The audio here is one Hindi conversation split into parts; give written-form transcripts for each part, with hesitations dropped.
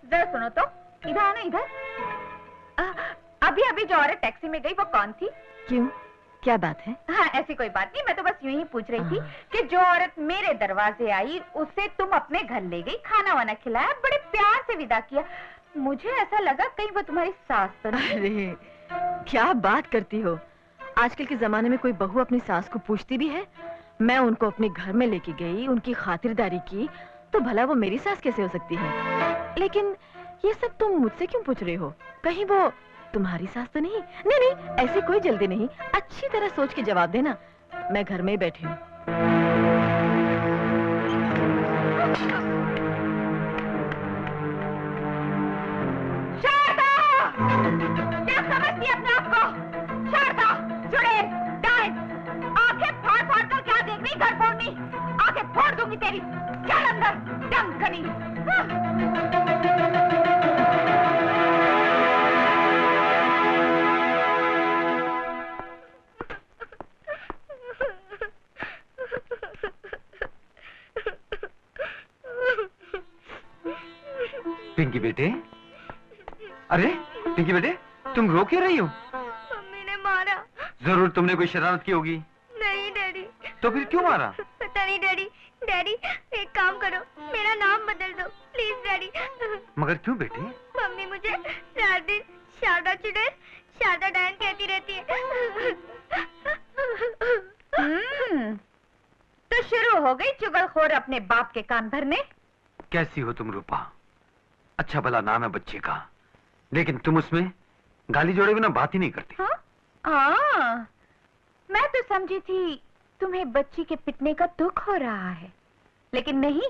जरा सुनो तो, इधर आना इधर। अभी अभी जो औरत टैक्सी में गई वो कौन थी? क्यों, क्या बात है? हाँ, ऐसी कोई बात नहीं, मैं तो बस यूं ही पूछ रही थी कि जो औरत मेरे दरवाजे आई उसे तुम अपने घर ले गई, खाना वाना खिलाया, बड़े प्यार से विदा किया। मुझे ऐसा लगा कहीं वो तुम्हारी सास तो नहीं। अरे क्या बात करती हो, आजकल के जमाने में कोई बहू अपनी सास को पूछती भी है? मैं उनको अपने घर में लेके गई, उनकी खातिरदारी की, तो भला वो मेरी सास कैसे हो सकती है? लेकिन ये सब तुम मुझसे क्यों पूछ रहे हो? कहीं वो तुम्हारी सास तो नहीं? नहीं नहीं, ऐसी कोई जल्दी नहीं, अच्छी तरह सोच के जवाब देना। मैं घर में ही बैठी हूँ। शारदा! क्या समझती अपने आप को? शारदा, चुड़ैल, डायन, आंखें फाड़ फाड़ कर क्या देख रही? घर फोड़नी, आंखें फोड़ दूंगी तेरी। चल अंदर, डंग करी। पिंकी बेटे, अरे पिंकी बेटे, तुम रो क्यों रही हो? मम्मी ने मारा। जरूर तुमने कोई शरारत की होगी। नहीं डैडी। तो फिर क्यों मारा? पता नहीं डैडी। डैडी एक काम करो, मेरा नाम बदल दो प्लीज डैडी। मगर क्यों बेटे? मम्मी मुझे रात दिन शारदा चुड़ैल, शारदा डायन कहती रहती है। तो शुरू हो गई चुगलखोर अपने बाप के कान भरने। कैसी हो तुम रूपा? अच्छा भला नाम है बच्चे का, लेकिन तुम उसमें गाली जोड़े बिना बात ही नहीं करती। हाँ, मैं तो समझी थी तुम्हें बच्ची के पिटने का दुख हो रहा है, लेकिन नहीं,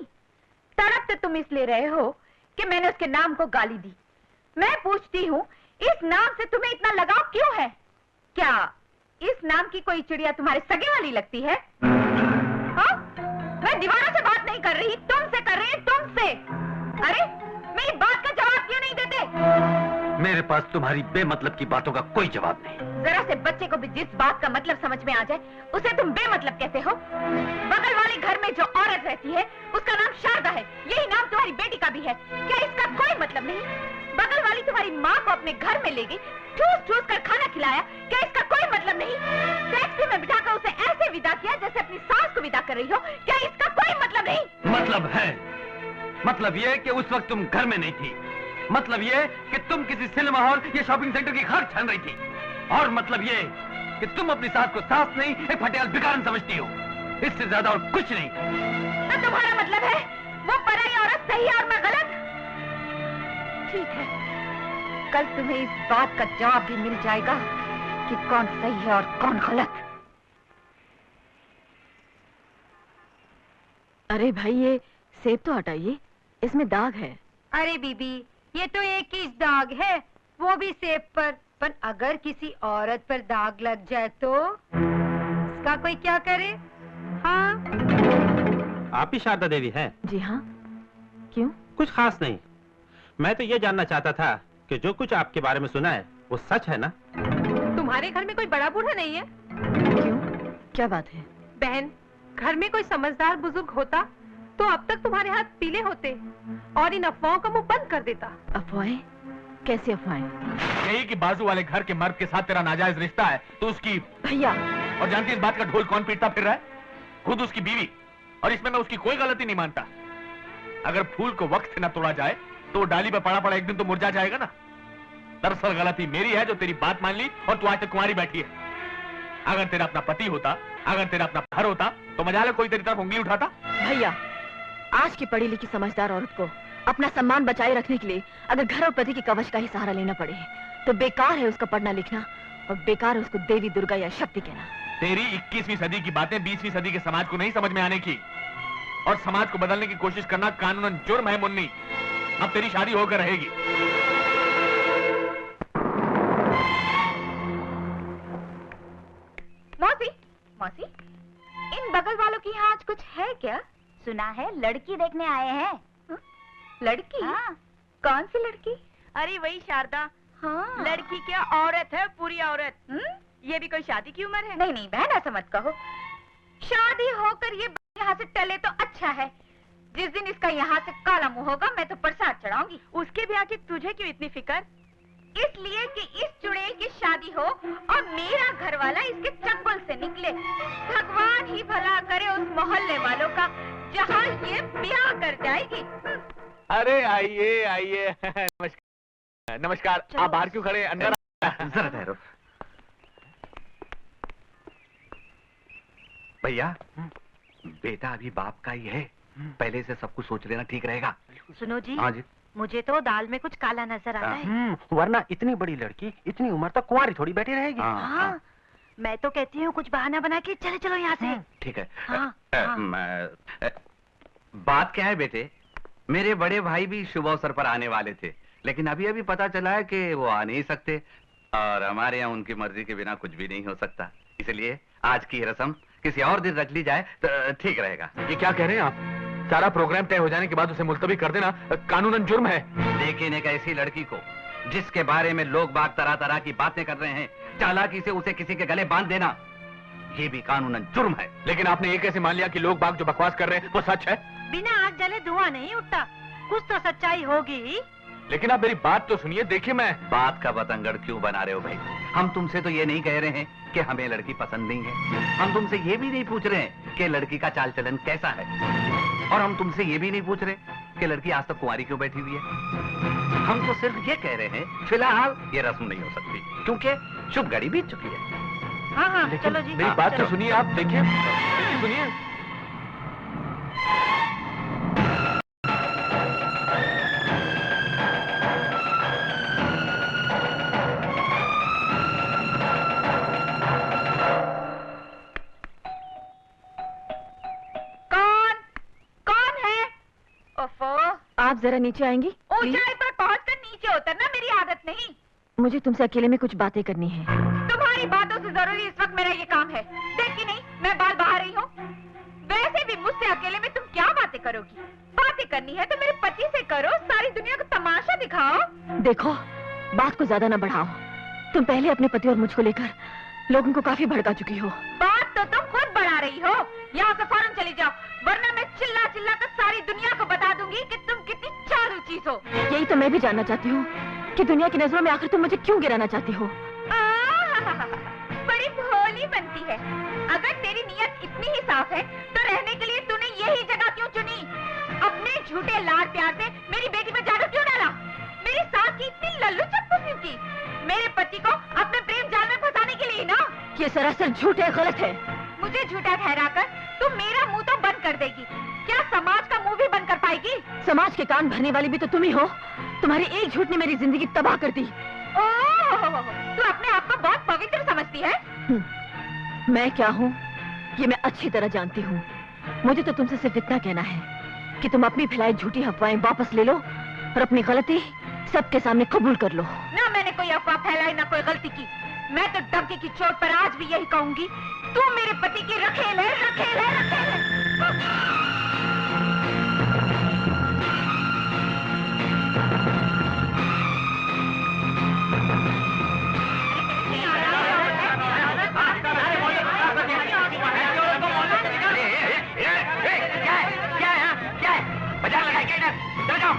तड़प तो तुम इसलिए रहे हो कि मैंने उसके नाम को गाली दी। मैं पूछती हूँ, इस नाम से तुम्हें इतना लगाव क्यों है? क्या इस नाम की कोई चिड़िया तुम्हारे सगे वाली लगती है? हाँ? मैं दीवारों से बात नहीं कर रही, तुमसे कर रही, तुमसे। अरे मेरी बात का जवाब क्यों नहीं देते? मेरे पास तुम्हारी बेमतलब की बातों का कोई जवाब नहीं। जरा से बच्चे को भी जिस बात का मतलब समझ में आ जाए उसे तुम बेमतलब कहते हो? बगल वाले घर में जो औरत रहती है उसका नाम शारदा है, यही नाम तुम्हारी बेटी का भी है। क्या इसका कोई मतलब नहीं? बगल वाली तुम्हारी माँ को अपने घर में ले गई, ठूस ठूस कर खाना खिलाया, क्या इसका कोई मतलब नहीं? टैक्सी में बिठाकर उसे ऐसे विदा किया जैसे अपनी सास को विदा कर रही हो, क्या इसका कोई मतलब नहीं? मतलब है। मतलब ये कि उस वक्त तुम घर में नहीं थी। मतलब ये कि तुम किसी सिनेमा हॉल या शॉपिंग सेंटर की खाक छान रही थी। और मतलब ये कि तुम अपनी सास को सास नहीं, एक फटियाल भिखारन समझती हो। इससे ज्यादा और कुछ नहीं। तो तुम्हारा मतलब है वो पराई औरत सही और मैं गलत? ठीक है, कल तुम्हें इस बात का जवाब भी मिल जाएगा कि कौन सही है और कौन गलत। अरे भाई, ये सेब तो हटाइए, इसमें दाग है। अरे बीबी, ये तो एक ही दाग है, वो भी सेब पर अगर किसी औरत पर दाग लग जाए तो इसका कोई क्या करे? हाँ? आप ही शारदा देवी हैं? जी हाँ। क्यों? कुछ खास नहीं, मैं तो ये जानना चाहता था कि जो कुछ आपके बारे में सुना है वो सच है ना? तुम्हारे घर में कोई बड़ा बूढ़ा नहीं है? क्यों, क्या बात है? बहन, घर में कोई समझदार बुजुर्ग होता तो अब तक तुम्हारे हाथ पीले होते और इन अफवाहों का मुंह बंद कर देता। अफवाहें? कैसी अफवाहें? यही कि बाजू वाले घर के मर्द के साथ तेरा नाजायज रिश्ता है तो उसकी। भैया, और जानती इस बात का ढोल कौन पीटता फिर रहा है? खुद उसकी बीवी। और इसमें मैं उसकी कोई गलती नहीं मानता। अगर फूल को वक्त से न तोड़ा जाए तो डाली पे पड़ा पड़ा एक दिन तो मुरझा जाएगा ना। दरअसल गलती मेरी है जो तेरी बात मान ली और तू आज तक कुंवारी बैठी है। अगर तेरा अपना पति होता, अगर तेरा अपना घर होता तो मजाल कोई तेरी तरफ उंगली उठाता? भैया, आज की पढ़ी लिखी समझदार औरत को अपना सम्मान बचाए रखने के लिए अगर घर और पति के कवच का ही सहारा लेना पड़े तो बेकार है उसका पढ़ना लिखना, और बेकार है उसको देवी दुर्गा या शक्ति कहना। तेरी 21वीं सदी की बातें 20वीं सदी के समाज को नहीं समझ में आने की, और समाज को बदलने की कोशिश करना कानूनन जुर्म है मुन्नी। अब तेरी शादी होकर रहेगी। मौसी, मौसी, इन बगल वालों की यहाँ आज कुछ है क्या? सुना है लड़की देखने आए हैं। लड़की? हाँ। कौन सी लड़की? अरे वही शारदा। हाँ। लड़की क्या, औरत है, पूरी औरत। ये भी कोई शादी की उम्र है? नहीं नहीं बहन, ऐसा मत कहो। शादी होकर ये यहाँ से टले तो अच्छा है। जिस दिन इसका यहाँ से काला मुंह होगा मैं तो प्रसाद चढ़ाऊंगी। उसके ब्याह की तुझे क्यों इतनी फिक्र? इसलिए कि इस चुड़ैल की शादी हो और मेरा घर वाला इसके चंगुल से निकले। भगवान ही भला करे उस मोहल्ले वालों का जहाँ ये ब्याह कर जाएगी। अरे आइए आइए। नमस्कार नमस्कार। आप बाहर क्यों खड़े, अंदर जरा ठहरो भैया। बेटा अभी बाप का ही है, पहले से सब कुछ सोच लेना ठीक रहेगा। सुनो जी, हाँ जी। मुझे तो दाल में कुछ काला नजर आता है। वरना इतनी बड़ी लड़की इतनी उम्र तक कुंवारी थोड़ी बैठी रहेगी। हाँ, मैं तो कहती हूँ कुछ बहाना बना के चले चलो यहाँ से। ठीक है। हाँ, हाँ। बात क्या है बेटे, मेरे बड़े भाई भी शुभ अवसर पर आने वाले थे, लेकिन अभी अभी पता चला है कि वो आ नहीं सकते, और हमारे यहाँ उनकी मर्जी के बिना कुछ भी नहीं हो सकता। इसलिए आज की रस्म किसी और दिन रख ली जाए तो ठीक रहेगा। ये क्या कह रहे हैं आप? सारा प्रोग्राम तय हो जाने के बाद उसे मुलतवी कर देना कानूनन जुर्म है। लेकिन एक ऐसी लड़की को जिसके बारे में लोग बाग तरह तरह की बातें कर रहे हैं, चालाकी से उसे किसी के गले बांध देना, ये भी कानूनन जुर्म है। लेकिन आपने ये कैसे मान लिया कि लोग बाग जो बकवास कर रहे हैं वो सच है? बिना आग जले धुआं नहीं उठता, कुछ तो सच्चाई होगी। लेकिन आप मेरी बात तो सुनिए। देखिए, मैं बात का बतंगड़ क्यों बना रहे हो भाई? हम तुमसे तो ये नहीं कह रहे हैं कि हमें लड़की पसंद नहीं है, हम तुमसे ये भी नहीं पूछ रहे हैं कि लड़की का चाल चलन कैसा है, और हम तुमसे ये भी नहीं पूछ रहे कि लड़की आज तक कुंवारी क्यों बैठी हुई है। हम तो सिर्फ ये कह रहे हैं फिलहाल ये रस्म नहीं हो सकती, क्योंकि शुभ घड़ी बीत चुकी है। हाँ हाँ, लेकिन चलो जी। मेरी बात तो सुनिए, आप देखिए, सुनिए। आप जरा नीचे आएंगी? ऊंचाई पर पहुंचकर नीचे उतरना मेरी आदत नहीं। मुझे तुमसे अकेले में कुछ बातें करनी है। तुम्हारी बातों से जरूरी इस वक्त मेरा ये काम है। देखी नहीं मैं बाल बहा रही हूँ। वैसे भी मुझसे अकेले में तुम क्या बातें करोगी? बातें करनी है तो मेरे पति से करो, सारी दुनिया को तमाशा दिखाओ। देखो, बात को ज्यादा न बढ़ाओ। तुम पहले अपने पति और मुझको लेकर लोगों को काफी भड़का चुकी हो। बात तो तुम खुद बढ़ा रही हो। यहाँ से फौरन चली जाओ, वरना मैं चिल्ला चिल्ला कर सारी दुनिया को बता दूंगी कि तुम कितनी चालू चीज हो। यही तो मैं भी जानना चाहती हूँ कि दुनिया की नजरों में आखिर तुम मुझे क्यों गिराना चाहती हो? बड़ी भोली बनती है। अगर तेरी नीयत इतनी ही साफ है तो रहने के लिए तूने यही जगह क्यों चुनी? अपने झूठे लाड प्यार से मेरी बेटी पर जादू क्यों डाला? मेरी सास की इतनी लल्लू चप्पू क्यों की? मेरे पति को अपने प्रेम जाल में फंसाने के लिए ना? ये सरासर झूठ है, गलत है। मुझे झूठा ठहराकर तुम मेरा मुंह तो बंद कर देगी, क्या समाज का मुंह भी बंद कर पाएगी? समाज के कान भरने वाली भी तो तुम ही हो। तुम्हारी एक झूठ ने मेरी जिंदगी तबाह कर दी। तू अपने आप को बहुत पवित्र समझती है। मैं क्या हूँ ये मैं अच्छी तरह जानती हूँ। मुझे तो तुमसे सिर्फ इतना कहना है कि तुम अपनी फैलाई झूठी अफवाहें वापस ले लो और अपनी गलती सबके सामने कबूल कर लो। ना मैंने कोई अफवाह फैलाई, ना कोई गलती की। मैं तो धमकी की चोट पर आज भी यही कहूंगी, तू मेरे पति की रखेल है, रखेल है, रखेल है। बाजार लगाए क्या इधर? चलो जाओ।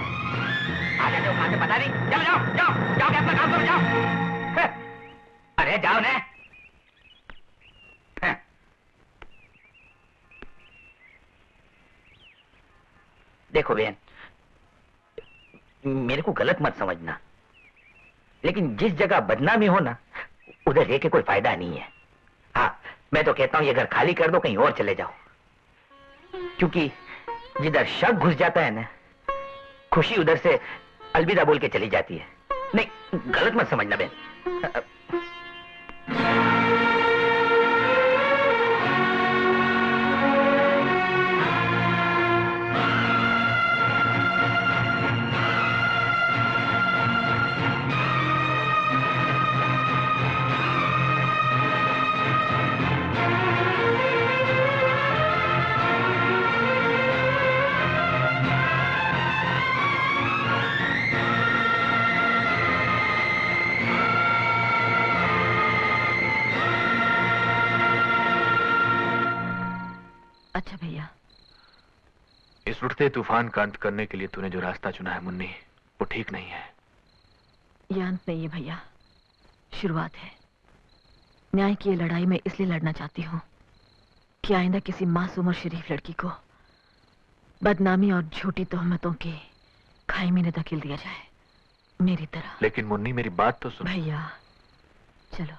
आ जाते हो कहाँ से पता नहीं। चलो जाओ, जाओ, जाओ, अपना काम करो, जाओ। अरे जाओ ना। देखो बहन, मेरे को गलत मत समझना, लेकिन जिस जगह बदनामी हो ना, उधर रह के कोई फायदा नहीं है। हाँ, मैं तो कहता हूँ ये घर खाली कर दो, कहीं और चले जाओ, क्योंकि जिधर शक घुस जाता है ना, खुशी उधर से अलविदा बोल के चली जाती है। नहीं, गलत मत समझना बहन। अच्छा भैया। इस उठते तूफान का अंत करने के लिए तूने जो रास्ता चुना है मुन्नी, वो ठीक नहीं है। यह अंत नहीं है भैया, शुरुआत है। न्याय की ये लड़ाई मैं इसलिए लड़ना चाहती हूँ कि आइंदा किसी मासूम और शरीफ लड़की को बदनामी और झूठी तोहमतों के खाई में न धकेल दिया जाए, मेरी तरह। लेकिन मुन्नी मेरी बात तो सुन। भैया चलो।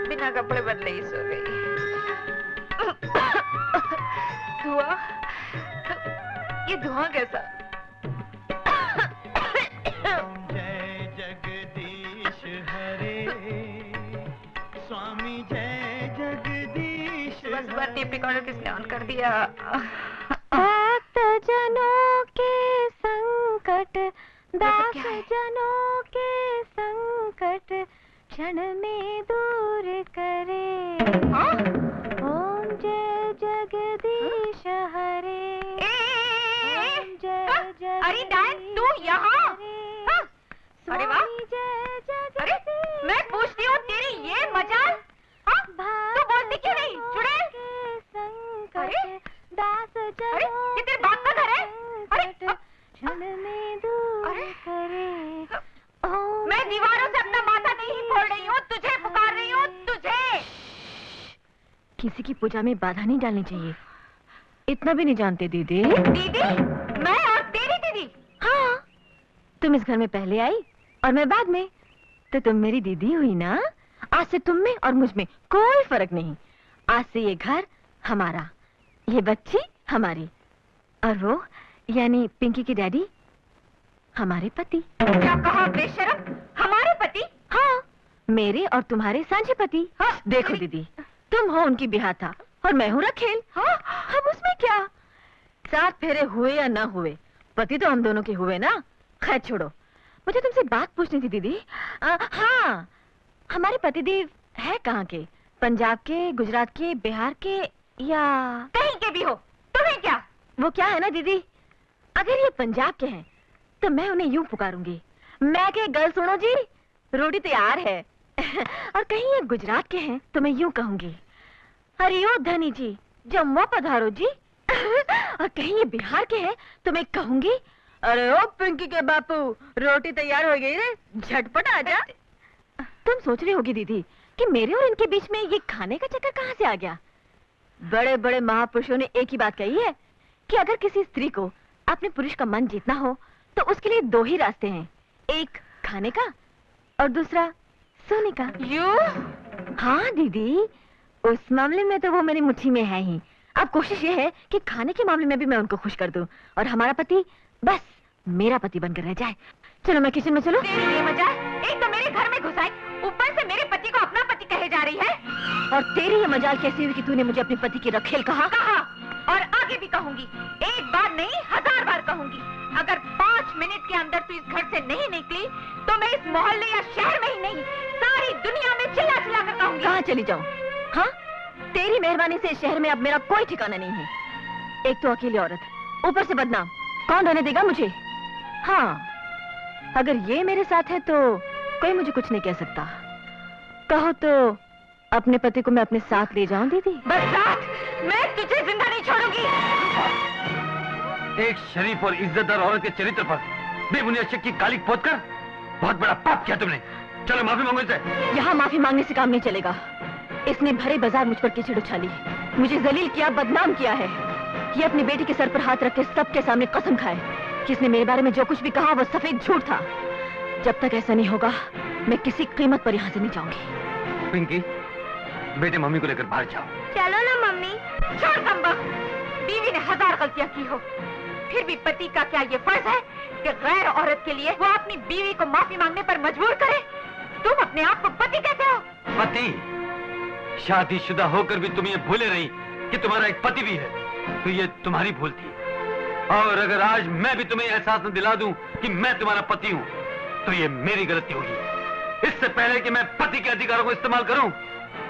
बिना कपड़े बदले ही सो गई। धुआं, ये धुआं कैसा? जय जगदीश हरे, स्वामी जय जगदीश। बस बार टेप रिकॉर्डर किसने ऑन कर दिया? भक्त जनों के संकट, दास क्या है? जनों के संकट क्षण में दूर करे। हाँ? ओम जय जगदीश हरे, ओम जय जगदीश अरे डायन, तू यहाँ? हाँ? अरे वाह! स्वामी जय अरे जगदीश मैं पूछती हूँ, तेरी ये मजाल? हाँ? तू बोलती क्यों नहीं? चुड़ैल? अरे? दास अरे ये तेरे बाप का घर है? अरे क्षण में दूर अरे? करे। मैं दीवारों से अपना माथा नहीं फोड़ रही हूँ, तुझे पुकार रही हूँ, तुझे। किसी की पूजा में बाधा नहीं डालनी चाहिए, इतना भी नहीं जानते दीदी? दीदी? मैं और तेरी दीदी? हाँ, तुम इस घर में पहले आई और मैं बाद में, तो तुम मेरी दीदी हुई ना। आज से तुम में और मुझ में कोई फर्क नहीं। आज से ये घर हमारा, ये बच्ची हमारी, और वो यानी पिंकी की डैडी हमारे पति। क्या कहा बेशरम? हमारे पति? हाँ, मेरे और तुम्हारे सांझे पति। हाँ, देखो मेरी- दीदी, तुम हो उनकी बिहाथा और मैं हूँ रखेल। हाँ? हम उसमें क्या, 7 फेरे हुए या ना हुए, पति तो हम दोनों के हुए ना। खैर छोड़ो, मुझे तुमसे बात पूछनी थी दीदी। हाँ, हमारे पतिदेव है कहाँ के? पंजाब के, गुजरात के, बिहार के, या कहीं के भी हो, तुम्हें क्या? वो क्या है ना दीदी, अगर ये पंजाब के हैं तो मैं उन्हें यूं पुकारूंगी, मैं के गल सुनो जी, रोटी तैयार है। और कहीं ये गुजरात के हैं तो मैं यूं कहूंगी, अरे ओ धनी जी जम्मू पधारो जी। और कहीं ये बिहार के हैं तो मैं कहूंगी, अरे ओ पिंकी के बापू रोटी तैयार हो गई रे, झटपट आजा। तुम सोच रही होगी दीदी कि मेरे और इनके बीच में ये खाने का चक्कर कहाँ से आ गया। बड़े बड़े महापुरुषों ने एक ही बात कही है कि अगर किसी स्त्री को अपने पुरुष का मन जीतना हो तो उसके लिए 2 ही रास्ते हैं, एक खाने का और दूसरा सोने का। यू? हाँ दीदी, उस मामले में तो वो मेरी मुट्ठी में है ही। अब कोशिश ये है कि खाने के मामले में भी मैं उनको खुश कर दूं और हमारा पति बस मेरा पति बनकर रह जाए। चलो मैं किचन में चलो। तेरी ये मजाल, एक तो मेरे घर में घुसाई, ऊपर से मेरे पति को अपना पति कहे जा रही है। और तेरी ये मजाल कैसी हुई कि तूने मुझे अपने पति की रखेल कहा? कहा, और आगे भी कहूंगी, एक बार नहीं 1000 बार कहूंगी। अगर 5 मिनट के अंदर तू इस घर से नहीं निकली तो मैं इस मोहल्ले या शहर में ही नहीं, सारी दुनिया में चिल्ला चिल्ला कर कहूंगी। कहाँ चली जाऊं? हाँ, तेरी मेहरबानी से इस शहर में अब मेरा कोई ठिकाना नहीं है। एक तो अकेली औरत, ऊपर से बदनाम, कौन रहने देगा मुझे? हाँ, अगर ये मेरे साथ है तो कोई मुझे कुछ नहीं कह सकता। कहो तो अपने पति को मैं अपने साथ ले जाऊं दीदी? बस रात, मैं तुझे जिंदा नहीं छोड़ूंगी। एक शरीफ और इज्जतदार औरत के चरित्र पर बेबुनियाद शक की कालिक पोत कर बहुत बड़ा पाप किया तुमने। चलो माफी मांगो इसे। यहाँ माफी मांगने से काम नहीं चलेगा। इसने भरे बाजार मुझ पर कीचड़ उछाली, मुझे जलील किया, बदनाम किया है। ये अपनी बेटी के सर पर हाथ रख के सबके सामने कसम खाए कि इसने मेरे बारे में जो कुछ भी कहा वो सफेद झूठ था। जब तक ऐसा नहीं होगा मैं किसी कीमत पर यहाँ से नहीं जाऊंगी। पिंकी, बेटे मम्मी को लेकर बाहर जाओ। चलो ना मम्मी। छोड़ कमबख्त, बीवी ने 1000 गलतियां की हो, फिर भी पति का क्या ये फर्ज है कि गैर औरत के लिए वो अपनी बीवी को माफी मांगने पर मजबूर करे? तुम अपने आप को पति कहते हो? पति? शादीशुदा होकर भी तुम ये भूले रही कि तुम्हारा एक पति भी है, तो ये तुम्हारी भूल थी। और अगर आज मैं भी तुम्हें एहसास न दिला दूं कि मैं तुम्हारा पति हूं, तो ये मेरी गलती होगी। इससे पहले कि मैं पति के अधिकारों को इस्तेमाल करूं,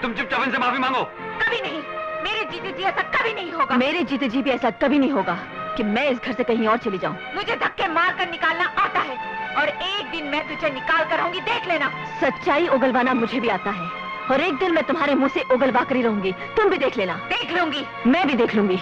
तुम चुपचाप इनसे माफी मांगो। कभी नहीं, मेरे जीते जी ऐसा कभी नहीं होगा। मेरे जीते जी भी ऐसा कभी नहीं होगा कि मैं इस घर से कहीं और चली जाऊं। मुझे धक्के मार कर निकालना आता है और एक दिन मैं तुझे निकाल कर रहूंगी, देख लेना। सच्चाई उगलवाना मुझे भी आता है और एक दिन मैं तुम्हारे मुंह से उगलवा कर ही रहूंगी, तुम भी देख लेना। देख लूंगी। मैं भी देख लूंगी।